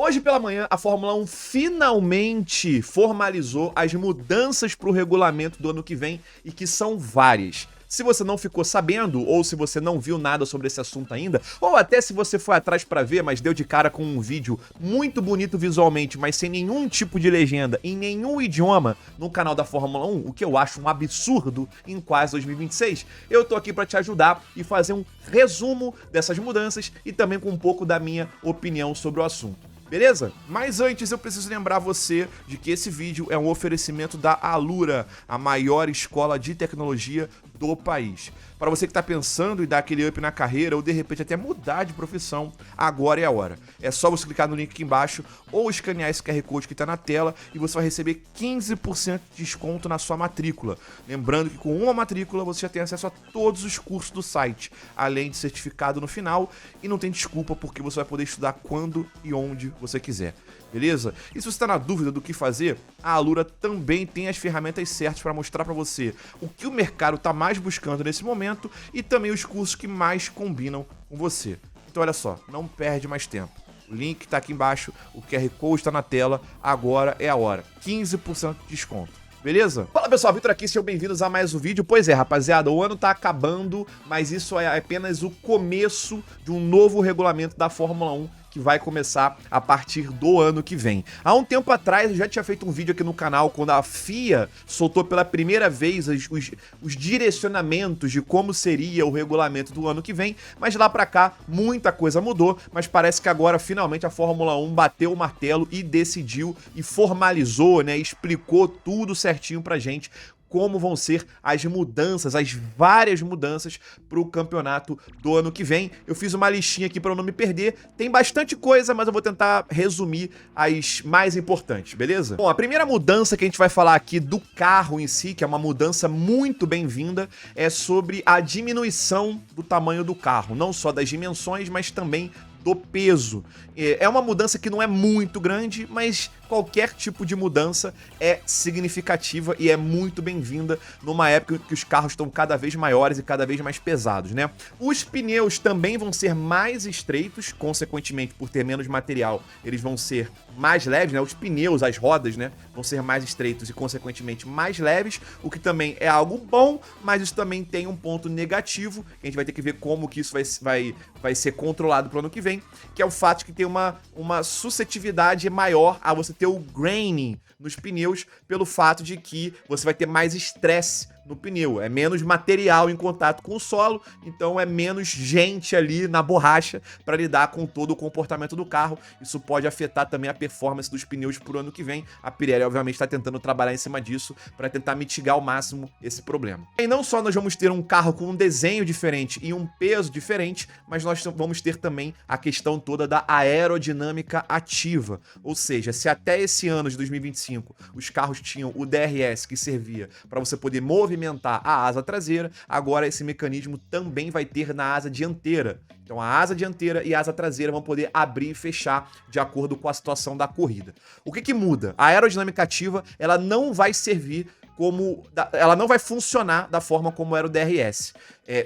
Hoje pela manhã, a Fórmula 1 finalmente formalizou as mudanças para o regulamento do ano que vem e que são várias. Se você não ficou sabendo, ou se você não viu nada sobre esse assunto ainda, ou até se você foi atrás para ver, mas deu de cara com um vídeo muito bonito visualmente, mas sem nenhum tipo de legenda, em nenhum idioma, no canal da Fórmula 1, o que eu acho um absurdo em quase 2026, eu tô aqui para te ajudar e fazer um resumo dessas mudanças e também com um pouco da minha opinião sobre o assunto. Beleza? Mas antes eu preciso lembrar você de que esse vídeo é um oferecimento da Alura, a maior escola de tecnologia do país. Para você que está pensando em dar aquele up na carreira ou de repente até mudar de profissão, agora é a hora. É só você clicar no link aqui embaixo ou escanear esse QR Code que está na tela e você vai receber 15% de desconto na sua matrícula. Lembrando que com uma matrícula você já tem acesso a todos os cursos do site, além de certificado no final, e não tem desculpa porque você vai poder estudar quando e onde você quiser. Beleza? E se você está na dúvida do que fazer, a Alura também tem as ferramentas certas para mostrar para você o que o mercado está mais buscando nesse momento e também os cursos que mais combinam com você. Então olha só, não perde mais tempo. O link está aqui embaixo, o QR Code está na tela, agora é a hora. 15% de desconto. Beleza? Fala pessoal, Vitor aqui, sejam bem-vindos a mais um vídeo. Pois é, rapaziada, o ano tá acabando, mas isso é apenas o começo de um novo regulamento da Fórmula 1 que vai começar a partir do ano que vem. Há um tempo atrás, eu já tinha feito um vídeo aqui no canal quando a FIA soltou pela primeira vez os direcionamentos de como seria o regulamento do ano que vem, mas lá pra cá muita coisa mudou, mas parece que agora finalmente a Fórmula 1 bateu o martelo e decidiu e formalizou, né, explicou tudo certinho pra gente como vão ser as mudanças, as várias mudanças para o campeonato do ano que vem. Eu fiz uma listinha aqui para eu não me perder. Tem bastante coisa, mas eu vou tentar resumir as mais importantes, beleza? Bom, a primeira mudança que a gente vai falar aqui do carro em si, que é uma mudança muito bem-vinda, é sobre a diminuição do tamanho do carro. Não só das dimensões, mas também do peso. É uma mudança que não é muito grande, mas qualquer tipo de mudança é significativa e é muito bem-vinda numa época em que os carros estão cada vez maiores e cada vez mais pesados, né? Os pneus também vão ser mais estreitos, consequentemente, por ter menos material, eles vão ser mais leves, né? Os pneus, as rodas, né, vão ser mais estreitos e, consequentemente, mais leves, o que também é algo bom, mas isso também tem um ponto negativo, que a gente vai ter que ver como que isso vai ser controlado pro ano que vem, que é o fato de que tem uma suscetibilidade maior a você ter o graining nos pneus, pelo fato de que você vai ter mais estresse no pneu, é menos material em contato com o solo, então é menos gente ali na borracha para lidar com todo o comportamento do carro. Isso pode afetar também a performance dos pneus pro ano que vem. A Pirelli obviamente está tentando trabalhar em cima disso para tentar mitigar ao máximo esse problema. E não só nós vamos ter um carro com um desenho diferente e um peso diferente, mas nós vamos ter também a questão toda da aerodinâmica ativa, ou seja, se até esse ano de 2025 os carros tinham o DRS que servia para você poder movimentar a asa traseira, agora esse mecanismo também vai ter na asa dianteira. Então a asa dianteira e a asa traseira vão poder abrir e fechar de acordo com a situação da corrida. O que muda? A aerodinâmica ativa, ela não vai servir ela não vai funcionar da forma como era o DRS.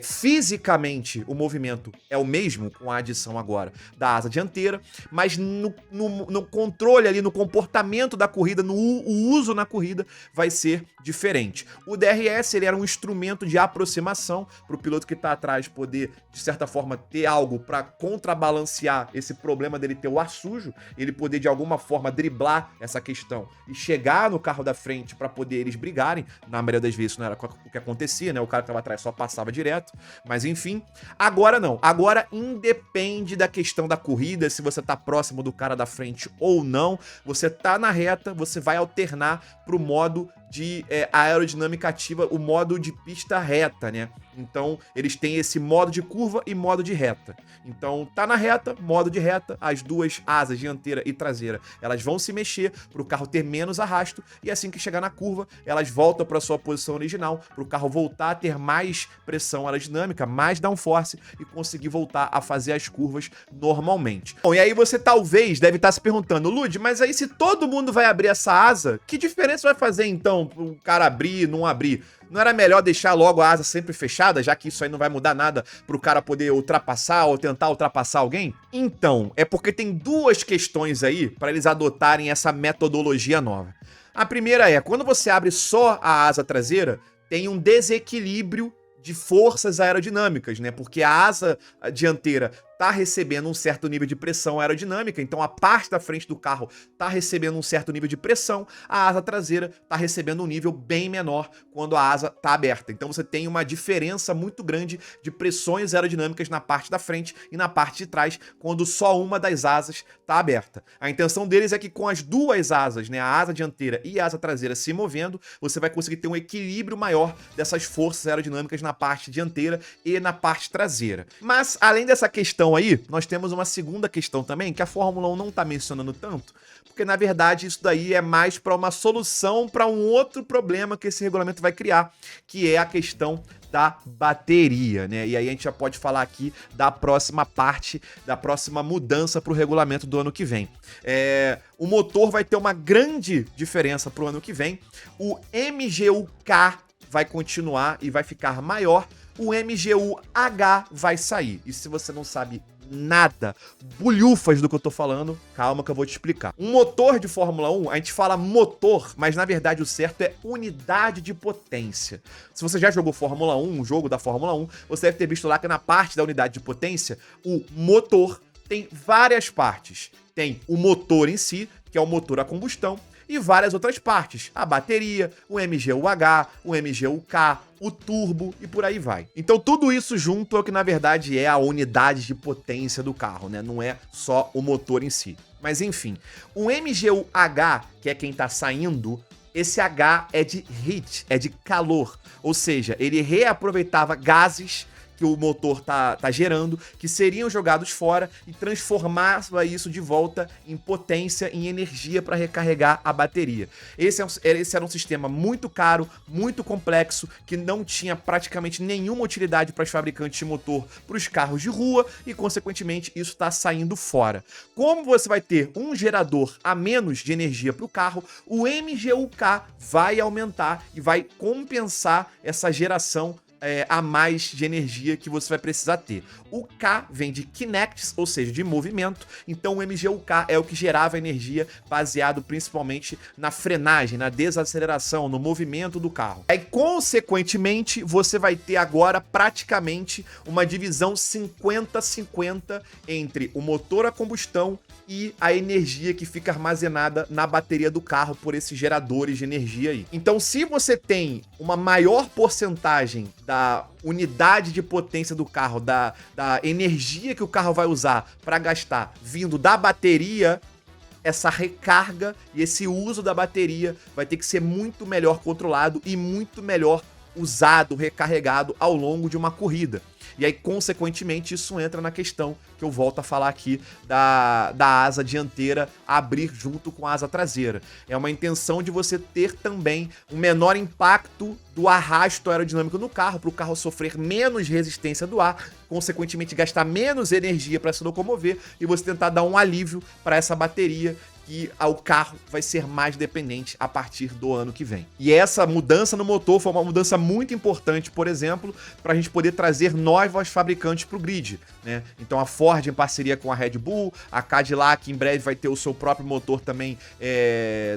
Fisicamente, o movimento é o mesmo, com a adição agora da asa dianteira, mas no controle ali, no comportamento da corrida, o uso na corrida, vai ser diferente. O DRS, ele era um instrumento de aproximação para o piloto que está atrás poder, de certa forma, ter algo para contrabalancear esse problema dele ter o ar sujo, ele poder, de alguma forma, driblar essa questão e chegar no carro da frente para poder eles brigarem. Na maioria das vezes isso não era o que acontecia, né? O cara que estava atrás só passava direto, mas enfim. Agora não. Agora independe da questão da corrida, se você tá próximo do cara da frente ou não. Você tá na reta, você vai alternar pro modo de aerodinâmica ativa, o modo de pista reta, né? Então, eles têm esse modo de curva e modo de reta. Então, tá na reta, modo de reta, as duas asas, dianteira e traseira, elas vão se mexer para o carro ter menos arrasto, e assim que chegar na curva, elas voltam para sua posição original, para o carro voltar a ter mais pressão aerodinâmica, mais downforce, e conseguir voltar a fazer as curvas normalmente. Bom, e aí você talvez deve estar se perguntando, Lud, mas aí se todo mundo vai abrir essa asa, que diferença vai fazer então opção pro cara abrir, não abrir. Não era melhor deixar logo a asa sempre fechada, já que isso aí não vai mudar nada pro cara poder ultrapassar ou tentar ultrapassar alguém? Então, é porque tem duas questões aí para eles adotarem essa metodologia nova. A primeira é, quando você abre só a asa traseira, tem um desequilíbrio de forças aerodinâmicas, né? Porque a asa dianteira tá recebendo um certo nível de pressão aerodinâmica, então a parte da frente do carro tá recebendo um certo nível de pressão, a asa traseira tá recebendo um nível bem menor quando a asa tá aberta. Então você tem uma diferença muito grande de pressões aerodinâmicas na parte da frente e na parte de trás quando só uma das asas tá aberta. A intenção deles é que com as duas asas, né, a asa dianteira e a asa traseira se movendo, você vai conseguir ter um equilíbrio maior dessas forças aerodinâmicas na parte dianteira e na parte traseira. Mas além dessa questão aí, nós temos uma segunda questão também, que a Fórmula 1 não tá mencionando tanto, porque na verdade isso daí é mais para uma solução para um outro problema que esse regulamento vai criar, que é a questão da bateria, né? E aí a gente já pode falar aqui da próxima parte, da próxima mudança para o regulamento do ano que vem. O motor vai ter uma grande diferença para o ano que vem. O MGU-K vai continuar e vai ficar maior. O MGU-H vai sair. E se você não sabe nada, bulhufas do que eu tô falando, calma que eu vou te explicar. Um motor de Fórmula 1, a gente fala motor, mas na verdade o certo é unidade de potência. Se você já jogou Fórmula 1, um jogo da Fórmula 1, você deve ter visto lá que na parte da unidade de potência, o motor tem várias partes. Tem o motor em si, que é o motor a combustão, e várias outras partes. A bateria, o MGU-H, o MGU-K, o turbo e por aí vai. Então tudo isso junto é o que na verdade é a unidade de potência do carro, né? Não é só o motor em si. Mas enfim, o MGU-H, que é quem tá saindo, esse H é de heat, é de calor. Ou seja, ele reaproveitava gases que o motor tá gerando, que seriam jogados fora e transformava isso de volta em potência, em energia para recarregar a bateria. Esse era um sistema muito caro, muito complexo, que não tinha praticamente nenhuma utilidade para os fabricantes de motor para os carros de rua e, consequentemente, isso está saindo fora. Como você vai ter um gerador a menos de energia para o carro, o MGU-K vai aumentar e vai compensar essa geração a mais de energia que você vai precisar ter. O K vem de kinetics, ou seja, de movimento, então o MGU-K é o que gerava energia baseado principalmente na frenagem, na desaceleração, no movimento do carro. Aí, consequentemente, você vai ter agora praticamente uma divisão 50-50 entre o motor a combustão e a energia que fica armazenada na bateria do carro por esses geradores de energia aí. Então, se você tem uma maior porcentagem da unidade de potência do carro, da energia que o carro vai usar para gastar vindo da bateria, essa recarga e esse uso da bateria vai ter que ser muito melhor controlado e muito melhor usado, recarregado ao longo de uma corrida. E aí, consequentemente, isso entra na questão que eu volto a falar aqui da asa dianteira abrir junto com a asa traseira. É uma intenção de você ter também um menor impacto do arrasto aerodinâmico no carro, para o carro sofrer menos resistência do ar, consequentemente gastar menos energia para se locomover e você tentar dar um alívio para essa bateria, que o carro vai ser mais dependente a partir do ano que vem. E essa mudança no motor foi uma mudança muito importante, por exemplo, para a gente poder trazer novos fabricantes para o grid, né? Então a Ford em parceria com a Red Bull, a Cadillac em breve vai ter o seu próprio motor também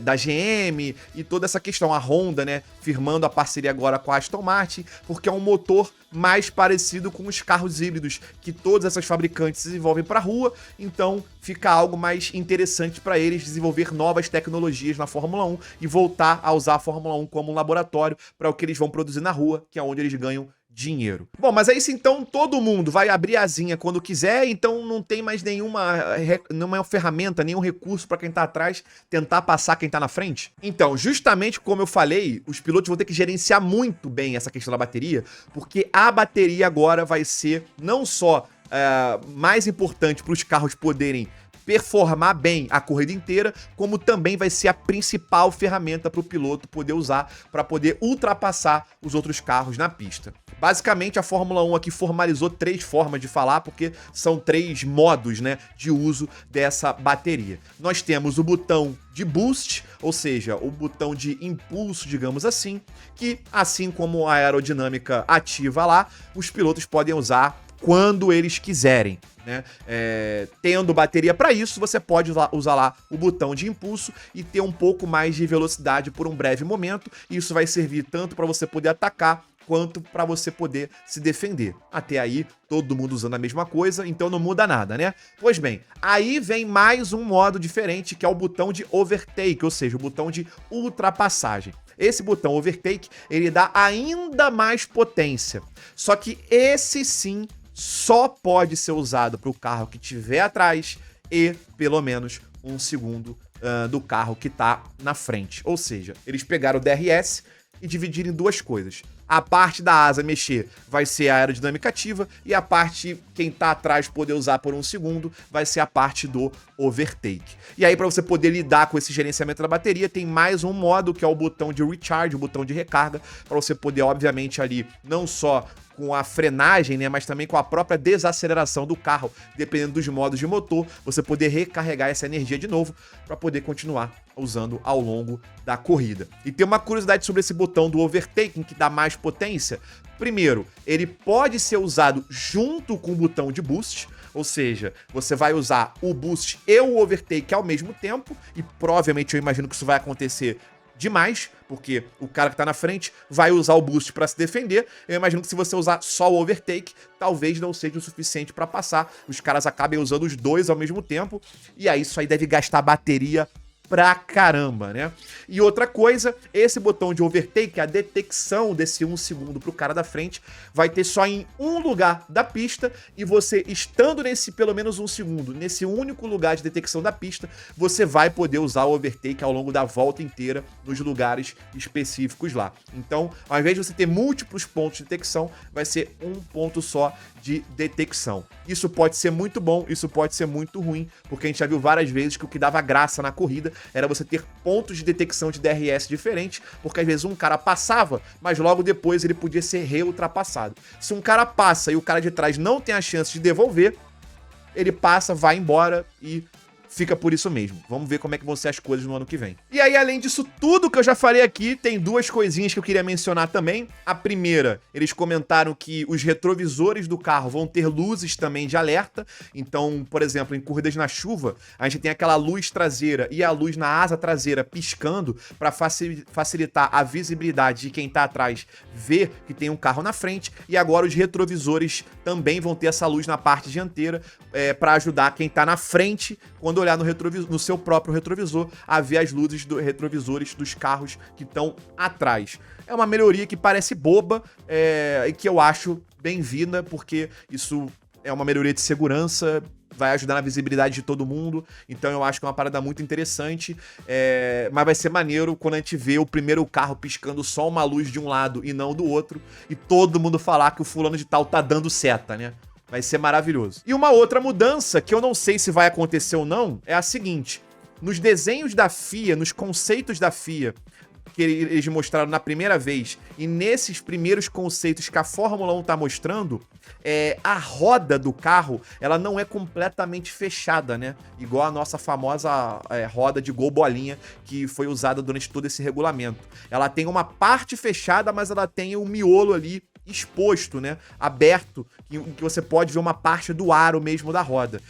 da GM e toda essa questão. A Honda, né, firmando a parceria agora com a Aston Martin, porque é um motor mais parecido com os carros híbridos que todas essas fabricantes desenvolvem para a rua, então fica algo mais interessante para eles desenvolver novas tecnologias na Fórmula 1 e voltar a usar a Fórmula 1 como um laboratório para o que eles vão produzir na rua, que é onde eles ganham dinheiro. Bom, mas é isso então, todo mundo vai abrir a asinha quando quiser, então não tem mais nenhuma ferramenta, nenhum recurso para quem tá atrás tentar passar quem tá na frente? Então, justamente como eu falei, os pilotos vão ter que gerenciar muito bem essa questão da bateria, porque a bateria agora vai ser não só mais importante para os carros poderem performar bem a corrida inteira, como também vai ser a principal ferramenta para o piloto poder usar para poder ultrapassar os outros carros na pista. Basicamente, a Fórmula 1 aqui formalizou 3 formas de falar, porque são 3 modos, né, de uso dessa bateria. Nós temos o botão de boost, ou seja, o botão de impulso, digamos assim, que, assim como a aerodinâmica ativa lá, os pilotos podem usar quando eles quiserem, né? Tendo bateria para isso, você pode usar lá o botão de impulso e ter um pouco mais de velocidade por um breve momento. Isso vai servir tanto para você poder atacar quanto para você poder se defender. Até aí, todo mundo usando a mesma coisa, então não muda nada, né? Pois bem, aí vem mais um modo diferente, que é o botão de overtake, ou seja, o botão de ultrapassagem. Esse botão overtake, ele dá ainda mais potência. Só que esse sim só pode ser usado para o carro que estiver atrás e pelo menos 1 segundo do carro que está na frente. Ou seja, eles pegaram o DRS e dividiram em 2 coisas. A parte da asa mexer vai ser a aerodinâmica ativa e a parte, quem tá atrás poder usar por 1 segundo, vai ser a parte do overtake. E aí, para você poder lidar com esse gerenciamento da bateria, tem mais um modo, que é o botão de recharge, o botão de recarga, para você poder, obviamente, ali, não só com a frenagem, né, mas também com a própria desaceleração do carro, dependendo dos modos de motor, você poder recarregar essa energia de novo para poder continuar usando ao longo da corrida. E tem uma curiosidade sobre esse botão do overtaking que dá mais potência. Primeiro, ele pode ser usado junto com o botão de boost, ou seja, você vai usar o boost e o overtake ao mesmo tempo, e provavelmente eu imagino que isso vai acontecer demais, porque o cara que tá na frente vai usar o boost para se defender. Eu imagino que se você usar só o overtake, talvez não seja o suficiente para passar. Os caras acabem usando os 2 ao mesmo tempo, e aí isso aí deve gastar bateria pra caramba, né? E outra coisa, esse botão de overtake, a detecção desse 1 segundo pro cara da frente, vai ter só em um lugar da pista, e você estando nesse pelo menos 1 segundo, nesse único lugar de detecção da pista, você vai poder usar o overtake ao longo da volta inteira nos lugares específicos lá. Então, ao invés de você ter múltiplos pontos de detecção, vai ser um ponto só de detecção. Isso pode ser muito bom, isso pode ser muito ruim, porque a gente já viu várias vezes que o que dava graça na corrida era você ter pontos de detecção de DRS diferentes, porque às vezes um cara passava, mas logo depois ele podia ser reultrapassado. Se um cara passa e o cara de trás não tem a chance de devolver, ele passa, vai embora e fica por isso mesmo. Vamos ver como é que vão ser as coisas no ano que vem. E aí, além disso tudo que eu já falei aqui, tem 2 coisinhas que eu queria mencionar também. A primeira, eles comentaram que os retrovisores do carro vão ter luzes também de alerta. Então, por exemplo, em corridas na chuva, a gente tem aquela luz traseira e a luz na asa traseira piscando para facilitar a visibilidade de quem tá atrás ver que tem um carro na frente. E agora os retrovisores também vão ter essa luz na parte dianteira para ajudar quem tá na frente, quando olhar no seu próprio retrovisor, a ver as luzes dos retrovisores dos carros que estão atrás. É uma melhoria que parece boba e que eu acho bem-vinda, porque isso é uma melhoria de segurança, vai ajudar na visibilidade de todo mundo, então eu acho que é uma parada muito interessante, mas vai ser maneiro quando a gente vê o primeiro carro piscando só uma luz de um lado e não do outro, e todo mundo falar que o fulano de tal tá dando seta, né? Vai ser maravilhoso. E uma outra mudança, que eu não sei se vai acontecer ou não, é a seguinte: nos desenhos da FIA, nos conceitos da FIA, que eles mostraram na primeira vez, e nesses primeiros conceitos que a Fórmula 1 tá mostrando, a roda do carro, ela não é completamente fechada, né? Igual a nossa famosa roda de gol bolinha, que foi usada durante todo esse regulamento. Ela tem uma parte fechada, mas ela tem o miolo ali exposto, né? Aberto, em que você pode ver uma parte do aro mesmo da roda.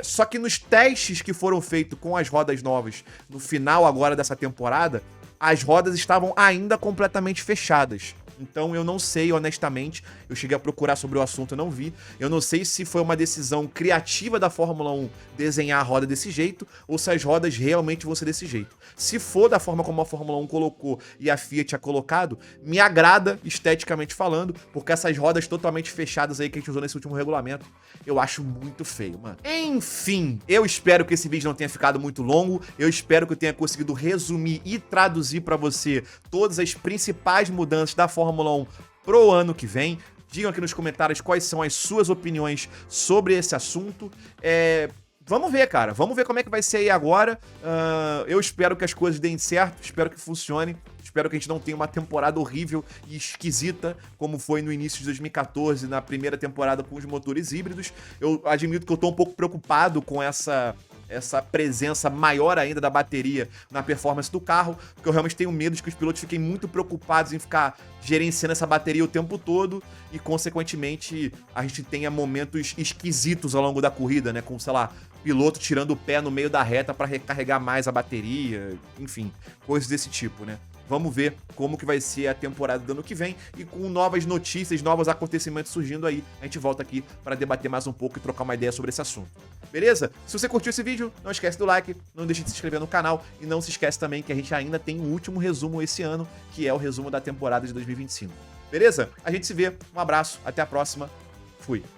Só que nos testes que foram feitos com as rodas novas, no final agora dessa temporada, as rodas estavam ainda completamente fechadas. Então eu não sei, honestamente, eu cheguei a procurar sobre o assunto e não vi. Eu não sei se foi uma decisão criativa da Fórmula 1 desenhar a roda desse jeito, ou se as rodas realmente vão ser desse jeito. Se for da forma como a Fórmula 1 colocou e a FIA tinha colocado, me agrada esteticamente falando, porque essas rodas totalmente fechadas aí que a gente usou nesse último regulamento, eu acho muito feio, mano. Enfim, eu espero que esse vídeo não tenha ficado muito longo, eu espero que eu tenha conseguido resumir e traduzir pra você todas as principais mudanças da Fórmula 1 pro ano que vem. Digam aqui nos comentários quais são as suas opiniões sobre esse assunto. vamos ver, cara. Vamos ver como é que vai ser aí agora. Eu espero que as coisas deem certo, espero que funcione. Espero que a gente não tenha uma temporada horrível e esquisita, como foi no início de 2014, na primeira temporada com os motores híbridos. Eu admito que eu tô um pouco preocupado com essa presença maior ainda da bateria na performance do carro, porque eu realmente tenho medo de que os pilotos fiquem muito preocupados em ficar gerenciando essa bateria o tempo todo e, consequentemente, a gente tenha momentos esquisitos ao longo da corrida, né? Com, sei lá, piloto tirando o pé no meio da reta para recarregar mais a bateria, enfim, coisas desse tipo, né? Vamos ver como que vai ser a temporada do ano que vem e com novas notícias, novos acontecimentos surgindo aí, a gente volta aqui para debater mais um pouco e trocar uma ideia sobre esse assunto. Beleza? Se você curtiu esse vídeo, não esquece do like, não deixe de se inscrever no canal e não se esquece também que a gente ainda tem um último resumo esse ano, que é o resumo da temporada de 2025. Beleza? A gente se vê, um abraço, até a próxima, fui!